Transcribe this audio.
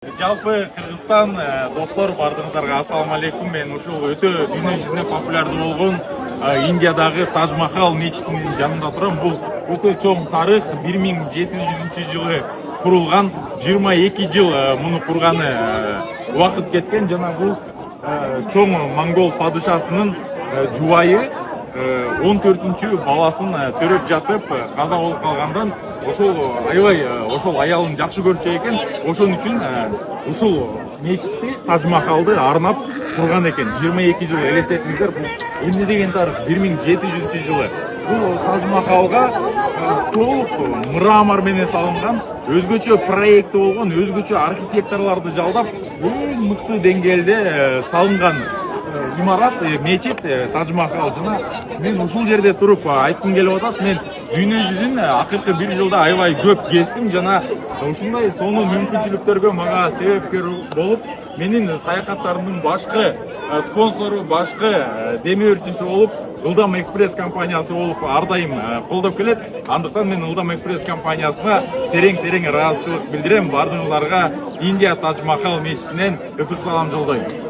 Жалпы Кыргызстан достор бардыңыздарга ассаламу алейкум. Мен ушул өтө дүйнө жүзүндө популярдуу болгон Индиядагы Тадж Махал мечитинин жанында турам. Бул өтө чоң тарых. 1700-жылы курулган, 22 жыл муну курганы убакыт кеткен. Жана бул чоң монгол падышасынын жубайы 14-чү баласын төрөп жатып каза болуп калгандан ошол аябай ошол аялын жакшы көрчү экен. Ошон үчүн ушул мечитти Тадж Махалды арнап курган экен. 22 жыл элестетиңиздер. Бул эмне деген тарых? 1700-жылы бул Тадж Махалга толук мрамор менен салынган, өзгөчө проекти болгон, өзгөчө архитекторлорду жалдап эң мыкты деңгээлде салынган имарат, мечит Тадж Махал. Жана мен ушул жерде туруп айткым келип атат. Мен дүйнө жүзүн акыркы 1 жылда аябай көп кездим. Жана ушундай сонун мүмкүнчүлүктөргө мага себепкер болуп, менин саякаттарымдын башкы спонсору, башкы демөөрчүсү болуп, Ылдам Экспресс компаниясы болуп ар дайым колдоп келет. Андыктан мен Ылдам Экспресс компаниясына терең ыраазычылык билдирем. Бардыңыздарга Индия Тадж Махал мечитинен ысык салам жолдойм.